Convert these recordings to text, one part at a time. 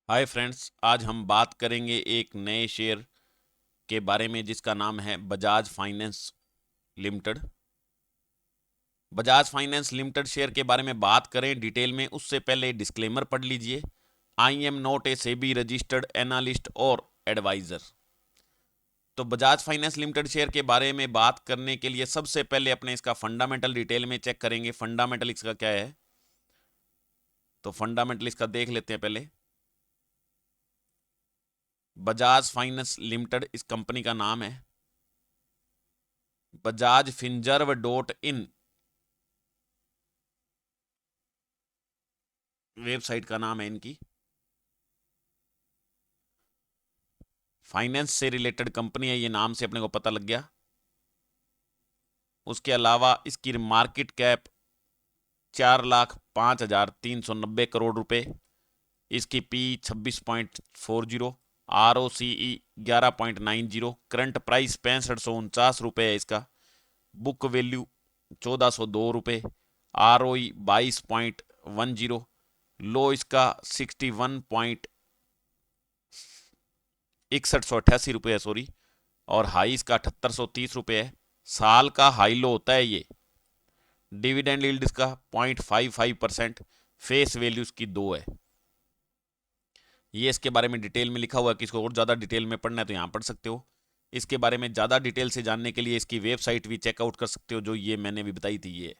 Hi friends, आज हम बात करेंगे एक नए शेयर के बारे में जिसका नाम है Bajaj finance limited. Bajaj finance limited share के बारे में बात करें डिटेल में, उससे पहले डिस्क्लेमर पढ़ लीजिए। I am not a SEBI registered analyst और एडवाइजर। तो बजाज फाइनेंस लिमिटेड शेयर के बारे में बात करने के लिए सबसे पहले अपने इसका फंडामेंटल डिटेल में चेक करेंगे। फंडामेंटल इसका क्या है, तो फंडामेंटल इसका देख लेते हैं पहले। बजाज फाइनेंस लिमिटेड इस कंपनी का नाम है। बजाज फिंजर्व .in वेबसाइट का नाम है इनकी। फाइनेंस से रिलेटेड कंपनी है, ये नाम से अपने को पता लग गया। उसके अलावा इसकी मार्केट कैप 4,05,390 करोड़ रुपए। इसकी पी 26.40, ROCE 11.90, करंट प्राइस 6549 रुपये है इसका। बुक वैल्यू 1402 रुपये, ROE 22.10, लो इसका 61.6188 रुपये है, सॉरी, और हाई इसका 7830 रुपये है। साल का हाई लो होता है ये। डिविडेंड यील्ड इसका 0.55%, फेस वैल्यू इसकी 2 है। ये इसके बारे में डिटेल में लिखा हुआ है, किसको और ज़्यादा डिटेल में पढ़ना है तो यहाँ पढ़ सकते हो। इसके बारे में ज़्यादा डिटेल से जानने के लिए इसकी वेबसाइट भी चेकआउट कर सकते हो, जो ये मैंने भी बताई थी ये।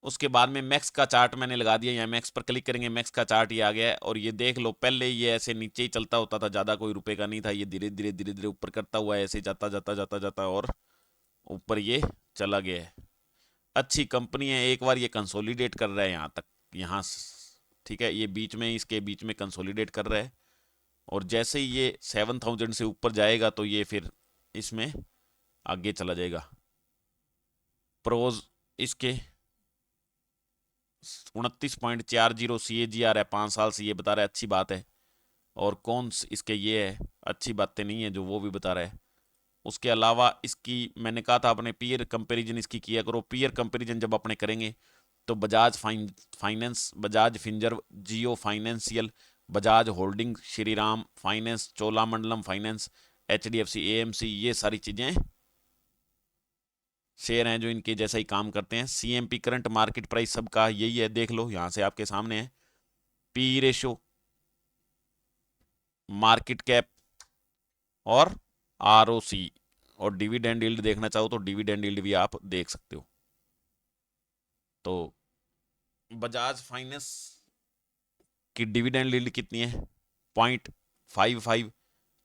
उसके बाद में मैक्स का चार्ट मैंने लगा दिया, यहाँ मैक्स पर क्लिक करेंगे, मैक्स का चार्ट ये आ गया है। और ये देख लो, पहले ये ऐसे नीचे ही चलता होता था, ज़्यादा कोई रुपए का नहीं था। ये धीरे धीरे धीरे धीरे ऊपर करता हुआ ऐसे जाता जाता जाता जाता और ऊपर ये चला गया है। अच्छी कंपनी है, एक बार ये कंसोलिडेट कर रहा है यहाँ तक, यहाँ ठीक है, ये बीच में, इसके बीच में कंसोलिडेट कर रहा है। और जैसे ही ये 7,000 से ऊपर जाएगा तो ये फिर इसमें आगे चला जाएगा। प्रोज इसके 29.40 CAGR है 5 साल से, ये बता रहा है, अच्छी बात है। और कौन इसके ये है, अच्छी बातें नहीं है जो वो भी बता रहा है। उसके अलावा इसकी मैंने कहा था अपने पीयर कंपैरिजन इसकी किया करो। पीयर कंपैरिजन जब अपने करेंगे तो बजाज फाइनेंस, बजाज फिंजर, Jio financial, Bajaj holding, Shriram finance, Cholamandalam finance, HDFC AMC, ये सारी चीज़ें शेयर हैं जो इनके जैसा ही काम करते हैं। CMP करंट मार्केट प्राइस सबका यही है, देख लो यहाँ से आपके सामने है। पी रेशो, मार्केट कैप और ROC, और डिविडेंड यील्ड देखना चाहो तो डिविडेंड यील्ड भी आप देख सकते हो। तो बजाज फाइनेंस की डिविडेंड यील्ड कितनी है, 0.55।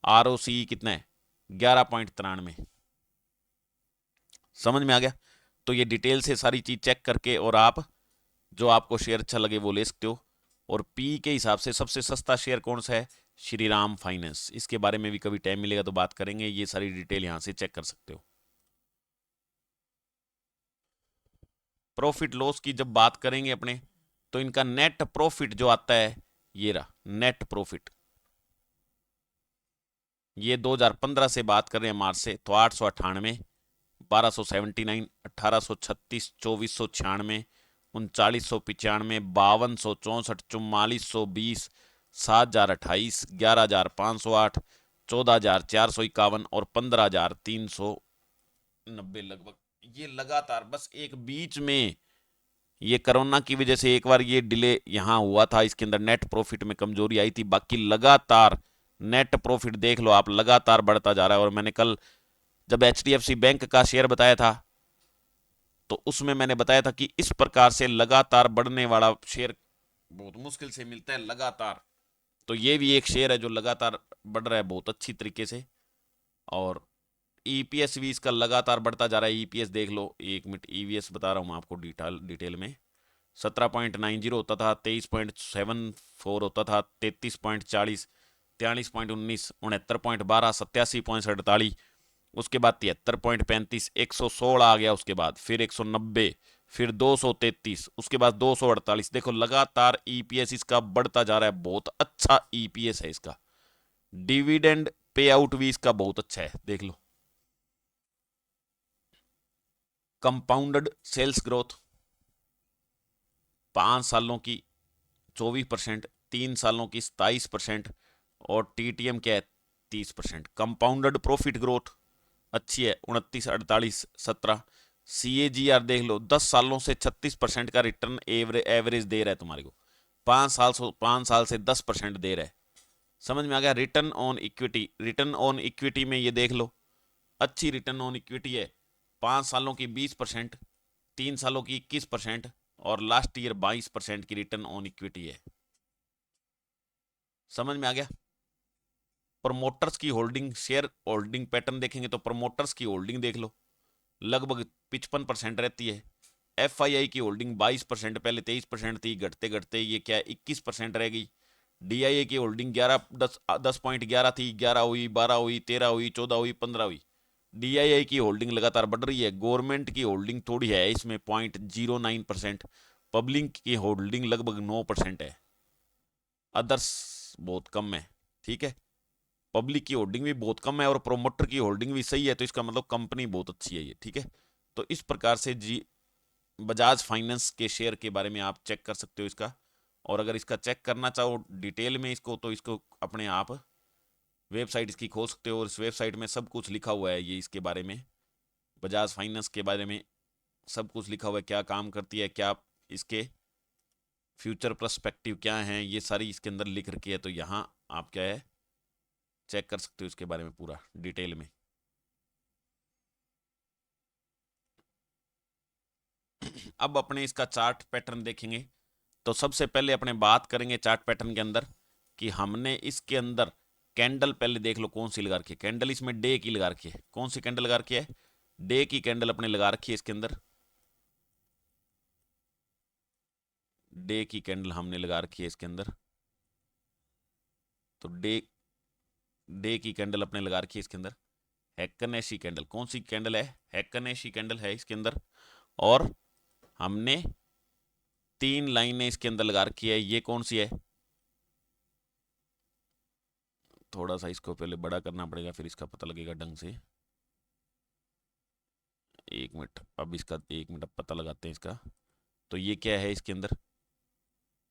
ROC कितना है, 11.93। समझ में आ गया। तो ये डिटेल से सारी चीज चेक करके और आप जो आपको शेयर अच्छा लगे वो ले सकते हो। और पी के हिसाब से सबसे सस्ता शेयर कौन सा है, श्रीराम फाइनेंस। इसके बारे में भी कभी टाइम मिलेगा तो बात करेंगे, ये सारी डिटेल यहां से चेक कर सकते हो। प्रॉफिट लॉस की जब बात करेंगे अपने, तो इनका नेट प्रॉफिट जो आता है, ये रहा नेट प्रॉफिट। ये 2015 से बात कर रहे हैं, मार्च से, तो 898, 1279, 1836, 2496, 3995, 5264, 4420, 7028, 11508, 14451 और 15390 लगभग। ये लगातार बस एक बीच में ये कोरोना की वजह से एक बार ये डिले यहां हुआ था, इसके अंदर नेट प्रॉफिट में कमजोरी आई थी। बाकी लगातार नेट प्रॉफिट देख लो आप, लगातार बढ़ता जा रहा है। और मैंने कल जब HDFC बैंक का शेयर बताया था तो उसमें मैंने बताया था कि इस प्रकार से लगातार बढ़ने वाला शेयर बहुत मुश्किल से मिलता है लगातार। तो ये भी एक शेयर है जो लगातार बढ़ रहा है बहुत अच्छी तरीके से। और EPS भी इसका लगातार बढ़ता जा रहा है। EPS देख लो, 1 मिनट, EVS बता रहा हूँ मैं आपको डिटेल में। 17.90 होता था, 23.74 होता था, 33.40, 43.19, 69.12, 87.48, उसके बाद 73.35, 116 आ गया, उसके बाद फिर 190, फिर 233, उसके बाद 248। देखो लगातार EPS इसका बढ़ता जा रहा है, बहुत अच्छा EPS है इसका। डिविडेंड पे आउट भी इसका बहुत अच्छा है, देख लो। कंपाउंडेड सेल्स ग्रोथ 5 सालों की 24%। 3 सालों की 27%, और TTM क्या है 30%। कंपाउंडेड प्रॉफिट ग्रोथ अच्छी है 29, 48, 17। CAGR देख लो 10 सालों से 36% का रिटर्न एवरेज दे रहा है तुम्हारे को। 5 साल से 10% दे रहा है। समझ में आ गया। Return on equity, return on equity में ये देख लो अच्छी रिटर्न ऑन इक्विटी है। 5 सालों की 20%, 3 सालों की 21%, और लास्ट ईयर 22% की रिटर्न ऑन इक्विटी है। समझ में आ गया। प्रमोटर्स की होल्डिंग, शेयर होल्डिंग पैटर्न देखेंगे तो प्रमोटर्स की होल्डिंग देख लो लगभग 55% रहती है। FII की होल्डिंग 22%, पहले 23% थी, घटते घटते ये क्या है 21% रह गई। DIA की होल्डिंग 10.11 थी, 11 हुई, 12 हुई, 13 हुई, 14 हुई, 15 हुई। DIA की होल्डिंग लगातार बढ़ रही है। गवर्नमेंट की होल्डिंग थोड़ी है इसमें 0.09%। पब्लिक की होल्डिंग लगभग 9% है। अदर्स बहुत कम है। ठीक है, पब्लिक की होल्डिंग भी बहुत कम है और प्रोमोटर की होल्डिंग भी सही है, तो इसका मतलब कंपनी बहुत अच्छी है ये। ठीक है, तो इस प्रकार से बजाज फाइनेंस के शेयर के बारे में आप चेक कर सकते हो इसका। और अगर इसका चेक करना चाहो डिटेल में इसको, तो इसको अपने आप वेबसाइट इसकी खोल सकते हो, और इस वेबसाइट में सब कुछ लिखा हुआ है। ये इसके बारे में, बजाज फाइनेंस के बारे में सब कुछ लिखा हुआ है, क्या काम करती है, क्या इसके फ्यूचर पर्सपेक्टिव क्या हैं, ये सारी इसके अंदर लिख रखी है। तो यहाँ आप क्या है चेक कर सकते हो इसके बारे में पूरा डिटेल में। अब अपने इसका चार्ट पैटर्न देखेंगे, तो सबसे पहले अपने बात करेंगे चार्ट पैटर्न के अंदर कि हमने इसके अंदर कैंडल पहले देख लो कौन सी लगा रखी है। कैंडल इसमें डे की लगा रखी है। कौन सी कैंडल लगा रखी है? डे की कैंडल अपने लगा रखी है इसके अंदर। डे की कैंडल हमने लगा रखी है इसके अंदर। तो डे की कैंडल अपने लगा रखी है इसके अंदर। हैक्कनेशी कैंडल, कौन सी कैंडल है? हैक्कनेशी कैंडल है इसके अंदर। और हमने 3 लाइनें इसके अंदर लगा रखी है। ये कौन सी है? थोड़ा सा इसको पहले बड़ा करना पड़ेगा, फिर इसका पता लगेगा ढंग से। 1 मिनट, अब इसका 1 मिनट अब पता लगाते हैं इसका। तो ये क्या है इसके अंदर?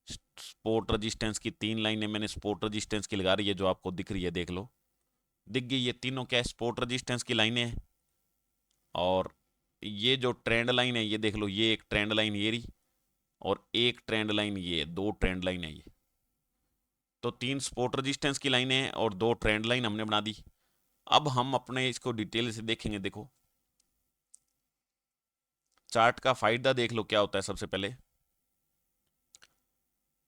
सपोर्ट रेजिस्टेंस की 3 लाइनें मैंने सपोर्ट रेजिस्टेंस की लगा रही है, जो आपको दिख रही है, देख लो दिख गई। ये तीनों क्या है? सपोर्ट रेजिस्टेंस की लाइनें हैं। और ये जो ट्रेंड लाइन है ये देख लो, ये एक ट्रेंड लाइन ये रही, और एक ट्रेंड लाइन ये, 2 ट्रेंड लाइन है ये। तो 3 सपोर्ट रेजिस्टेंस की लाइनें हैं और 2 ट्रेंड लाइन हमने बना दी। अब हम अपने इसको डिटेल से देखेंगे। देखो चार्ट का फायदा देख लो क्या होता है। सबसे पहले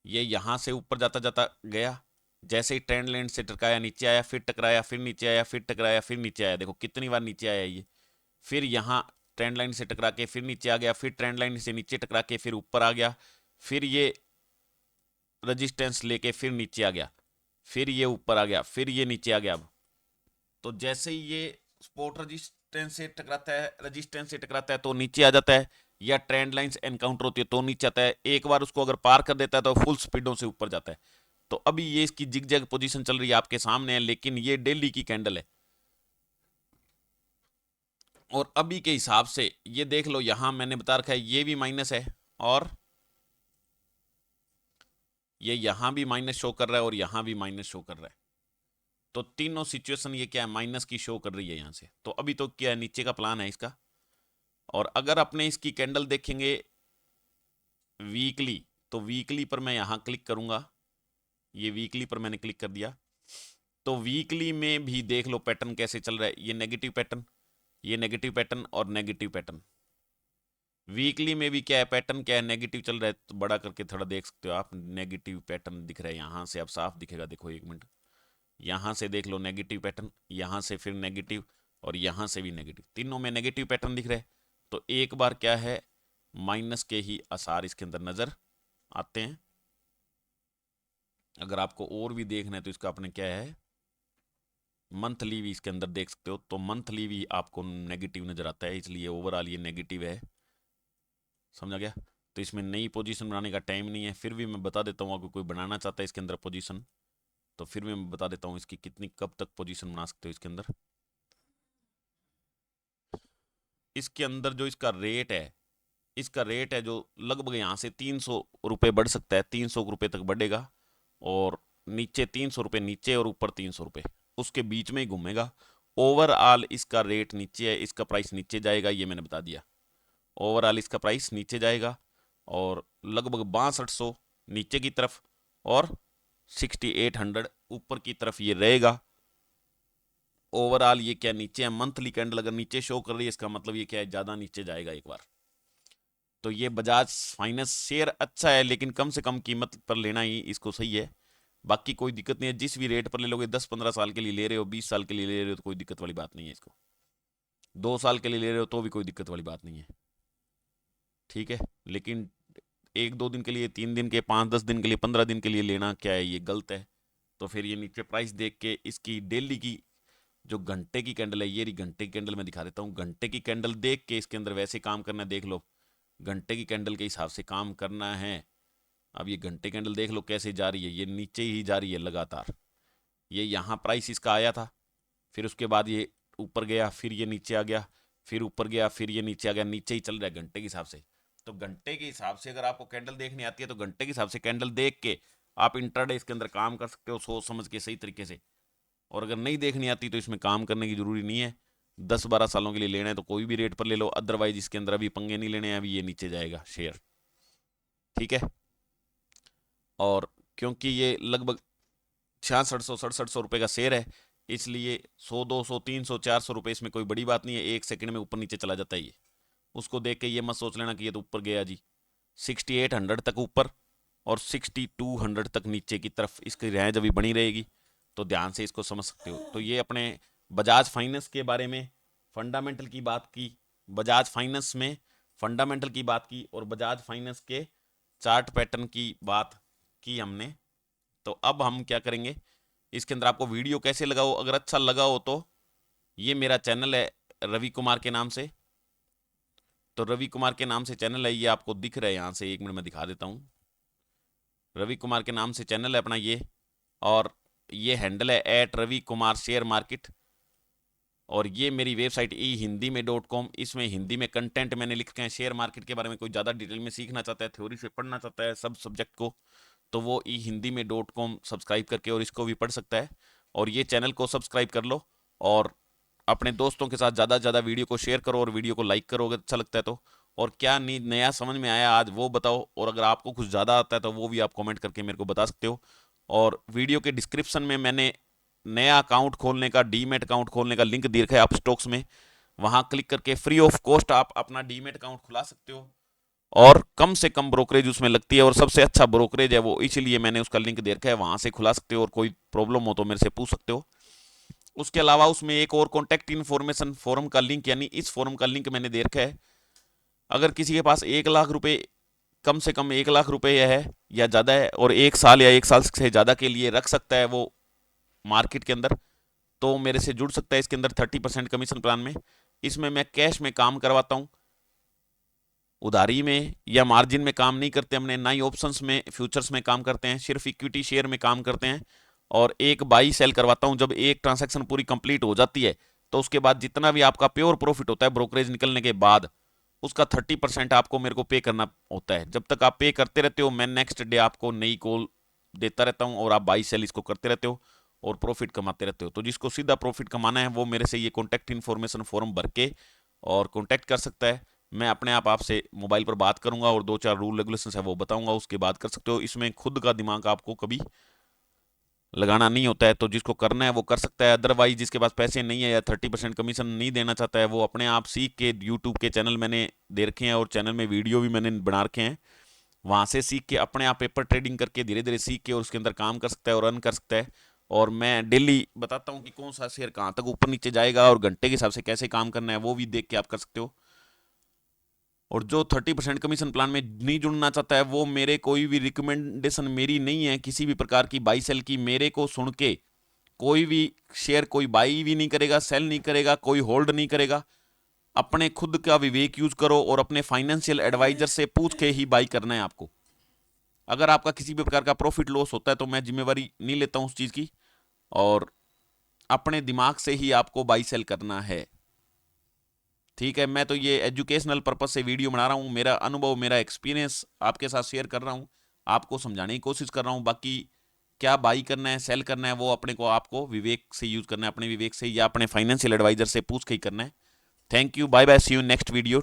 ये यहां से ऊपर जाता जाता गया, जैसे ही ट्रेंड लाइन से टकराया नीचे आया, फिर टकराया, फिर नीचे आया, फिर टकराया, फिर नीचे आया। देखो कितनी बार नीचे आया ये। फिर यहाँ ट्रेंड लाइन से टकरा के फिर नीचे आ गया, फिर ट्रेंड लाइन से नीचे टकरा के फिर ऊपर आ गया, फिर ये रजिस्टेंस लेके फिर नीचे आ गया, फिर ये ऊपर आ गया, फिर ये नीचे आ गया। अब तो जैसे ही ये स्पोर्ट रजिस्टेंस से टकराता है तो नीचे आ जाता है, या ट्रेंड लाइंस एनकाउंटर होती है तो नीचे आता है। एक बार उसको अगर पार कर देता है तो फुल स्पीडों से ऊपर जाता है। तो अभी ये इसकी जिगजैग पोजीशन चल रही है आपके सामने है, लेकिन ये डेली की कैंडल है। और अभी के हिसाब से ये देख लो, यहां मैंने बता रखा है ये भी माइनस है, और ये यहां भी माइनस शो कर रहा है, और यहां भी माइनस शो कर रहा है। तो तीनों सिचुएशन ये क्या है? माइनस की शो कर रही है यहां से। तो अभी तो क्या है, नीचे का प्लान है इसका। और अगर अपने इसकी कैंडल देखेंगे वीकली, तो वीकली पर मैं यहां क्लिक करूंगा। ये वीकली पर मैंने क्लिक कर दिया, तो वीकली में भी देख लो पैटर्न कैसे चल रहा है। ये नेगेटिव पैटर्न, ये नेगेटिव पैटर्न और नेगेटिव पैटर्न। वीकली में भी क्या है पैटर्न? क्या है? नेगेटिव चल रहा है। तो बड़ा करके थोड़ा देख सकते हो आप, नेगेटिव पैटर्न दिख रहा है यहां से। अब साफ दिखेगा, देखो 1 मिनट, यहां से देख लो नेगेटिव पैटर्न, यहां से फिर नेगेटिव, और यहां से भी नेगेटिव। तीनों में नेगेटिव पैटर्न दिख रहा है। तो एक बार क्या है, माइनस के ही आसार इसके अंदर नजर आते हैं। अगर आपको और भी देखना है तो इसका अपने क्या है, मंथली भी इसके अंदर देख सकते हो। तो मंथली भी आपको नेगेटिव नजर आता है, इसलिए ओवरऑल ये नेगेटिव है। समझा गया? तो इसमें नई पोजीशन बनाने का टाइम नहीं है। फिर भी मैं बता देता हूँ, अगर कोई बनाना चाहता है इसके अंदर पोजीशन, तो फिर भी मैं बता देता हूँ इसकी कितनी कब तक पोजीशन बना सकते हो इसके अंदर। इसके अंदर जो इसका रेट है, इसका रेट है जो लगभग यहाँ से 300 रुपये बढ़ सकता है, 300 रुपये तक बढ़ेगा। और नीचे 300 रुपये नीचे और ऊपर 300 रुपये, उसके बीच में ही घूमेगा। ओवरऑल इसका रेट नीचे है, इसका प्राइस नीचे जाएगा, ये मैंने बता दिया। ओवरऑल इसका प्राइस नीचे जाएगा और लगभग 6200 नीचे की तरफ और 6800 ऊपर की तरफ ये रहेगा। ओवरऑल ये क्या नीचे है, मंथली कैंडल अगर नीचे शो कर रही है इसका मतलब ये क्या है, ज़्यादा नीचे जाएगा एक बार। तो ये बजाज फाइनेंस शेयर अच्छा है, लेकिन कम से कम कीमत पर लेना ही इसको सही है। बाकी कोई दिक्कत नहीं है, जिस भी रेट पर ले लोगे, 10-15 साल के लिए ले रहे हो, 20 साल के लिए ले रहे हो तो कोई दिक्कत वाली बात नहीं है इसको। 2 साल के लिए ले रहे हो तो भी कोई दिक्कत वाली बात नहीं है, ठीक है। लेकिन 1-2 दिन के लिए, 3 दिन के, 5-10 दिन के लिए, 15 दिन के लिए लेना क्या है, ये गलत है। तो फिर ये नीचे प्राइस देख के इसकी डेली की जो घंटे की कैंडल है, ये रही घंटे की कैंडल, मैं दिखा देता हूँ। घंटे की कैंडल देख के इसके अंदर वैसे काम करना है, देख लो घंटे की कैंडल के हिसाब से काम करना है। अब ये घंटे कैंडल देख लो कैसे जा रही है, ये नीचे ही जा रही है लगातार। ये यहाँ प्राइस इसका आया था, फिर उसके बाद ये ऊपर गया, फिर ये नीचे आ गया, फिर ऊपर गया, फिर ये नीचे आ गया, नीचे ही चल रहा है घंटे के हिसाब से। तो घंटे के हिसाब से अगर आपको कैंडल देखनी आती है तो घंटे के हिसाब से कैंडल देख के आप इंट्राडे इसके अंदर काम कर सकते हो, सोच समझ के सही तरीके से। और अगर नहीं देखनी आती तो इसमें काम करने की जरूरी नहीं है। 10-12 सालों के लिए लेना है तो कोई भी रेट पर ले लो, अदरवाइज इसके अंदर अभी पंगे नहीं लेने हैं, अभी ये नीचे जाएगा शेयर, ठीक है। और क्योंकि ये लगभग 6600-6700 रुपये का शेयर है, इसलिए 100, 200, 300, 400 रुपये इसमें कोई बड़ी बात नहीं है, 1 सेकंड में ऊपर नीचे चला जाता है ये। उसको देख के ये मत सोच लेना कि ये तो ऊपर गया जी। 6800 तक ऊपर और 6200 तक नीचे की तरफ इसकी रेंज अभी बनी रहेगी, तो ध्यान से इसको समझ सकते हो। तो ये अपने बजाज फाइनेंस के बारे में फंडामेंटल की बात की, बजाज फाइनेंस में फंडामेंटल की बात की और बजाज फाइनेंस के चार्ट पैटर्न की बात की हमने। तो अब हम क्या करेंगे, इसके अंदर आपको वीडियो कैसे लगा हो, अगर अच्छा लगा हो तो ये मेरा चैनल है रवि कुमार के नाम से। तो रवि कुमार के नाम से चैनल है, ये आपको दिख रहा है यहाँ से, 1 मिनट में दिखा देता हूँ। रवि कुमार के नाम से चैनल है अपना ये, और ये हैंडल है @ravikumar_share_market। और ये मेरी वेबसाइट ehindimein.com, इसमें हिंदी में कंटेंट मैंने लिख के हैं शेयर मार्केट के बारे में। कोई ज़्यादा डिटेल में सीखना चाहता है, थ्योरी से पढ़ना चाहता है सब सब्जेक्ट को, तो वो ehindimein.com सब्सक्राइब करके और इसको भी पढ़ सकता है। और ये चैनल को सब्सक्राइब कर लो और अपने दोस्तों के साथ ज़्यादा से ज़्यादा वीडियो को शेयर करो और वीडियो को लाइक करो अगर अच्छा लगता है तो। और क्या नया समझ में आया आज वो बताओ, और अगर आपको कुछ ज़्यादा आता है तो वो भी आप कमेंट करके मेरे को बता सकते हो। और वीडियो के डिस्क्रिप्शन में मैंने नया अकाउंट खोलने का, डीमेट अकाउंट खोलने का लिंक दे रखा है अपस्टॉक्स में, वहाँ क्लिक करके फ्री ऑफ कॉस्ट आप अपना डीमेट अकाउंट खुला सकते हो और कम से कम ब्रोकरेज उसमें लगती है और सबसे अच्छा ब्रोकरेज है वो, इसीलिए मैंने उसका लिंक दे रखा है, वहाँ से खुला सकते हो और कोई प्रॉब्लम हो तो मेरे से पूछ सकते हो। उसके अलावा उसमें एक और कॉन्टैक्ट इन्फॉर्मेशन फोरम का लिंक, यानी इस फोरम का लिंक मैंने दे रखा है। अगर किसी के पास 1 लाख रुपए, कम से कम 1 लाख रुपए है या ज़्यादा है और 1 साल या 1 साल से ज़्यादा के लिए रख सकता है वो मार्केट के अंदर, तो मेरे से जुड़ सकता है इसके अंदर 30% कमीशन प्लान में। इसमें मैं कैश में काम करवाता हूँ, उधारी में या मार्जिन में काम नहीं करते हमने, ना ही ऑप्शंस में फ्यूचर्स में काम करते हैं, सिर्फ इक्विटी शेयर में काम करते हैं। और एक बाई सेल करवाता हूँ, जब एक ट्रांजैक्शन पूरी कंप्लीट हो जाती है तो उसके बाद जितना भी आपका प्योर प्रॉफिट होता है ब्रोकरेज निकलने के बाद, उसका 30% आपको मेरे को पे करना होता है। जब तक आप पे करते रहते हो मैं नेक्स्ट डे आपको नई कॉल देता रहता हूँ और आप बाई सेल इसको करते रहते हो और प्रॉफिट कमाते रहते हो। तो जिसको सीधा प्रॉफिट कमाना है वो मेरे से ये कॉन्टैक्ट इन्फॉर्मेशन फॉर्म भर के और कॉन्टैक्ट कर सकता है। मैं अपने आप आपसे मोबाइल पर बात करूंगा और 2-4 रूल रेगुलेशन है वो बताऊंगा, उसके बाद कर सकते हो। इसमें खुद का दिमाग आपको कभी लगाना नहीं होता है, तो जिसको करना है वो कर सकता है। अदरवाइज जिसके पास पैसे नहीं है या 30% कमीशन नहीं देना चाहता है, वो अपने आप सीख के, यूट्यूब के चैनल मैंने दे रखे हैं और चैनल में वीडियो भी मैंने बना रखे हैं, वहाँ से सीख के अपने आप पेपर ट्रेडिंग करके धीरे धीरे सीख के और उसके अंदर काम कर सकता है और अर्न कर सकता है। और मैं डेली बताता हूँ कि कौन सा शेयर कहाँ तक ऊपर नीचे जाएगा और घंटे के हिसाब से कैसे काम करना है, वो भी देख के आप कर सकते हो। और जो 30% कमीशन प्लान में नहीं जुड़ना चाहता है, वो मेरे कोई भी रिकमेंडेशन मेरी नहीं है किसी भी प्रकार की बाई सेल की, मेरे को सुन के कोई भी शेयर कोई बाई भी नहीं करेगा, सेल नहीं करेगा, कोई होल्ड नहीं करेगा। अपने खुद का विवेक यूज करो और अपने फाइनेंशियल एडवाइजर से पूछ के ही बाई करना है आपको। अगर आपका किसी भी प्रकार का प्रॉफिट लॉस होता है तो मैं जिम्मेवारी नहीं लेता हूं उस चीज की, और अपने दिमाग से ही आपको बाई सेल करना है, ठीक है। मैं तो ये एजुकेशनल पर्पज से वीडियो बना रहा हूँ, मेरा अनुभव, मेरा एक्सपीरियंस आपके साथ शेयर कर रहा हूँ, आपको समझाने की कोशिश कर रहा हूँ। बाकी क्या बाई करना है, सेल करना है, वो अपने को आपको विवेक से यूज करना है, अपने विवेक से या अपने फाइनेंशियल एडवाइजर से पूछ के ही करना है। Thank you, bye bye, see you next video.